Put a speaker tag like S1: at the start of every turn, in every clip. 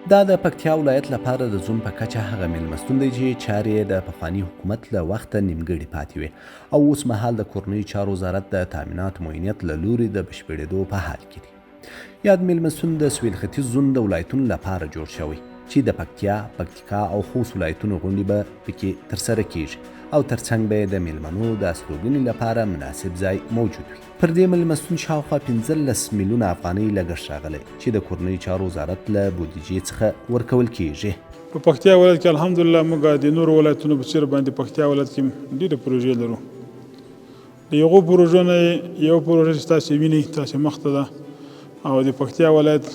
S1: دا د پکتیا ولایت لپاره د زوم په کچه هغه میلمستون دی چې چارې د پخواني حکومت له وخته نیمګړې پاتې وې او اوس مهال د کورنیو چارو وزارت د تامینات معینیت له لوري د بشپړېدو په حال کې دی. یاد میلمستون د سویل ختیځ زون د ولایتونو لپاره جوړ شوی چې د پکتیا، پکتیکا او خوست ولایتونو غونډې به پکې ترسره کیږي او ترڅنګ به د میلمنو د استوګنې لپاره مناسب ځای موجود وي. پر دې میلمستون شاوخوا 15 میلیونه افغانۍ لګښت راغلی چې د کورنیو چارو وزارت له بودیجې څخه ورکول کیږي.
S2: په پکتیا ولایت کې الحمدلله موږ د نورو ولایتونو په څېر باندې پکتیا ولایت کې ډېرې پروژې لرو. د هغو پروژو نه یو پروژه چې تاسې وینئ تاسې مخته ده او د پکتیا ولایت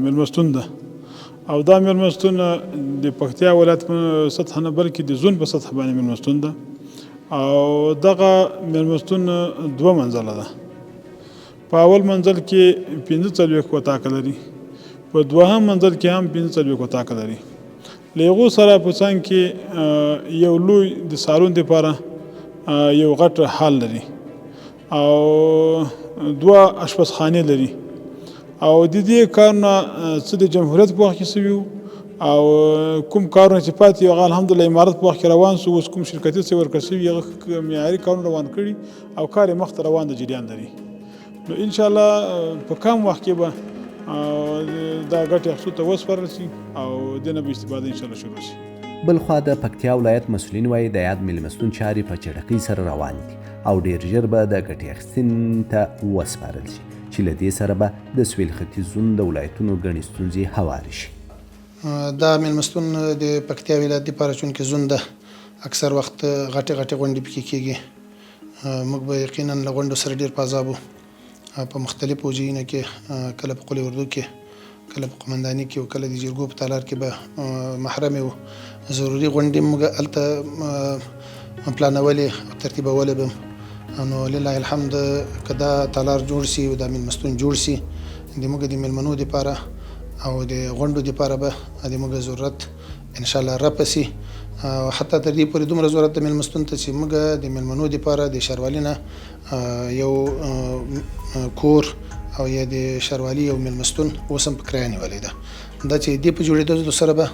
S2: میلمستون ده او دا میلمستون د پکتیا ولایت په سطح نه بلکې د زون په سطح باندې میلمستون ده او دغه میلمستون 2 منزله ده. په اول منزل کې 45 اتاقه لري، په دوهم منزل کې هم 45 اتاقه لري. له هغو سره په څنګ کې یو لوی د سالون دپاره یو غټ هال لري او 2 اشپزخانې لري او د دې کارونه څه د جمهوریت په وخت کې سوي او کوم کارونه چې پاتې هغه الحمدلله امارت په وخت کې روان سو. اوس کوم شرکتي څه ورکړل سوي هغه معیاري کارونه روان کړي او کار یې مخته روان د جریان لري. نو انشاءالله په کم وخت کې به دا ګټې اخیستو ته وسپارل شي او د نه به استفاده انشاءالله شروع شي.
S1: بلخوا د پکتیا ولایت مسؤلین وایي د یاد میلمستون چارې په چټکۍ سره روان دي او ډیر ژر به د ګټې اخیستنې ته وسپارل شي چې له دې سره به د سویل ختیځ زون د ولایتونو ګڼې ستونزې هوارې شي.
S3: دا میلمستون د پکتیا ولایت دپاره چونکې زون ده اکثر وخت غټې غټې غونډې پکې کېږي. موږ به یقینا له غونډو سره ډېر په عذاب وو په مختلفو ځایونو کې، کله په قول اردو کې، کله په قمنداني کې او کله د جرګو په تالار کې به محرمې وو. ضروري غونډې موږ هلته پلانولې او ترتیبولې به. نو لله الحمد که دا تالار جوړ شي او دا میلمستون جوړ شي د موږ د میلمنو دپاره او د غونډو دپاره به د موږ ضرورت انشاءالله رفع شي. حتی تر دې پورې دومره ضرورت د میلمستون ته چې موږ د میلمنو دپاره د ښاروالي نه یو کور او یا د ښاروالي یو میلمستون اوس هم په کرایه نیولی ده. دا چې دې په جوړېدو سره به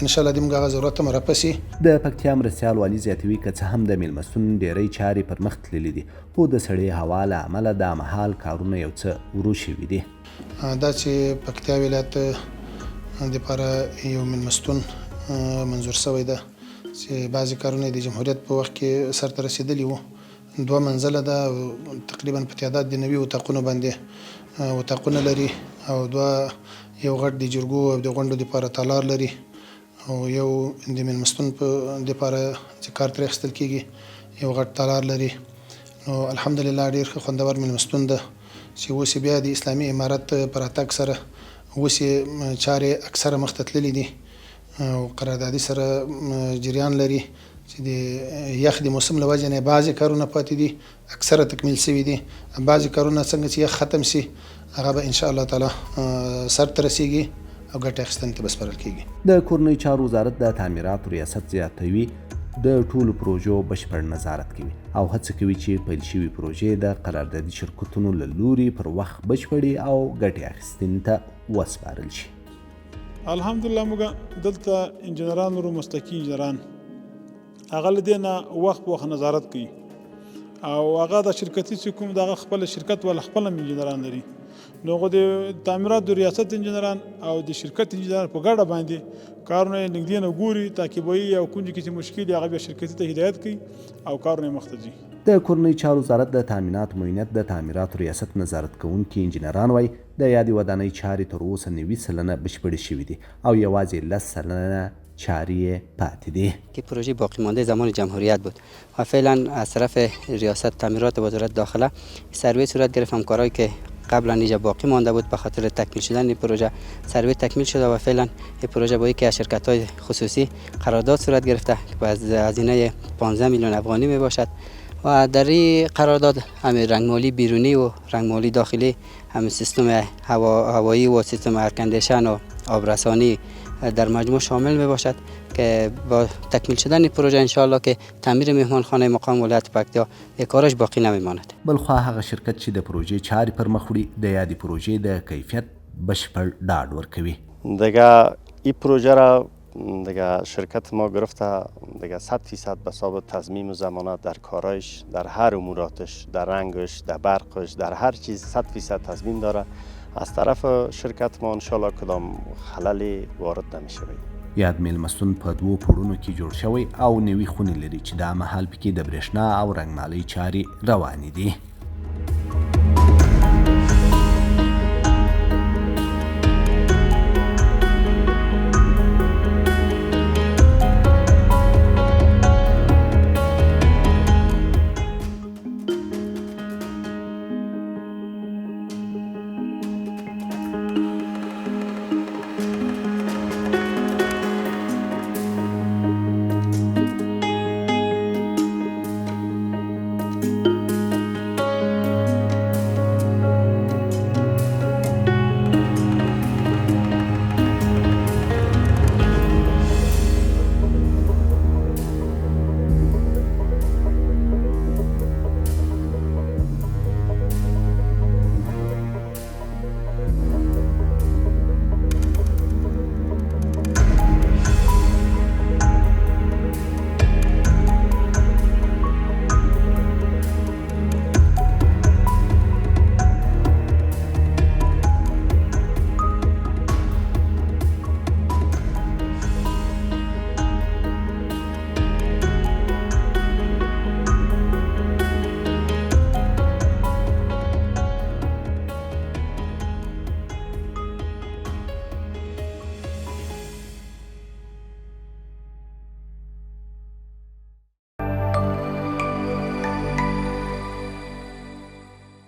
S3: انشاءالله د موږ هغه ضرورت هم رفع شي.
S1: د پکتیا مرستیال والي زیاتوي که څه هم د میلمستون ډیری چارې پر مخ تللي دي خو د سړې هوا له امله دا مهال کارونه یو څه ورو شوي دي.
S3: دا چې پکتیا ولایت دپاره یو میلمستون منظور شوی ده چې بعضې کارونه د جمهوریت په وخت کې سرته رسېدلي وو. 2 منزله ده تقریبا په تعداد د 90 اتاقونو باندې اتاقونه لري او 2 یو غټ د جرګو او د غونډو دپاره تالار لري او یو د میلمستون په دپاره چې کار ترې اخیستل کېږي یو غټ تالار لري. نو الحمدلله ډېر ښه خوندور میلمستون ده چې اوس بیا د اسلامي امارت په راتګ سره اوس چارې اکثره مخته تللي دي او قراردادي سره جریان لري چې د یخ د موسم له وجې نه بعضې کارونه پاتې دي، اکثره تکمیل شوي دي. بعضې کارونه څنګه چې یخ ختم شي هغه به انشاءالله تعالی سرته رسیږي او ګټې اخیستنې ته به سپارل کېږي.
S1: د کورنیو چارو وزارت د تعمیراتو ریاست زیاتوي د ټولو پروژو بشپړ نظارت کوي او هڅه کوي چې پیل شوي پروژې د قراردادي شرکتونو له لوري پر وخت بشپړې او ګټې اخیستنې ته وسپارل شي.
S2: الحمدلله موږ دلته انجنیران لرو، مسلکي انجنیران. هغه له دې نه وخت په وخت نظارت کوي او هغه د شرکتي چې کوم دغه خپل شرکت ولا خپل انجنیران لري. نو هغه د تعمیرات د ریاست انجنیران او د شرکت انجنیران په ګډه باندې کارونه یې نږدې نه ګوري، تعقیبوي او کوم ځای کې چې مشکل هغه بیا شرکتي ته هدایت کوي او کارونه یې مخته ځي.
S1: د کورنیو چارو وزارت د تامینات معینیت د تعمیراتو ریاست نظارت کوونکي انجنیران وایي د یادې ودانۍ چارې تر اوسه 90% بشپړې شوي دي او یوازې 10% چاری پاتې دي
S4: که پروژه باقی مانده زمان جمهوریت بود و فعلا از طرف ریاست تعمیرات وزارت داخله سروی صورت گرفت. همکارایی که قبلا اینجا باقی مانده بود به خاطر تکمیل شدن این پروژه سروی تکمیل شده و فعلا این پروژه با یکی از شرکت‌های خصوصی قرارداد صورت گرفته که با هزینه 15 میلیون افغانی می باشد و در این قرارداد همین رنگمالی بیرونی و رنگمالی داخلی همین سیستم هوایی و سیستم ایرکندیشن و آبرسانی در مجموع شامل می باشد که با تکمیل شدن این پروژه انشاءالله که تعمیر مهمانخانه مقام ولایت پکتیا کارش باقی نمیماند.
S1: بلخوا هغه شرکت چې د پروژې چارې پر مخ وړي د یادې پروژې د کیفیت بشپړ ډاډ ورکوي.
S5: دغه این پروژه را دیگه شرکت ما گرفته دیگه 100% به حساب تضمین و ضمانت در کارایش، در هر اموراتش، در رنگش، در برقش، در هر چیز 100% تضمین داره. از طرف شرکت ما انشالله کدام خللی وارد نمیشه.
S1: یاد میلمستون په دوو پوړونو کې جوړ شوی او نوي خونې لري چې دا مهال پکې د برېښنا او رنګمالۍ چارې روانې دي.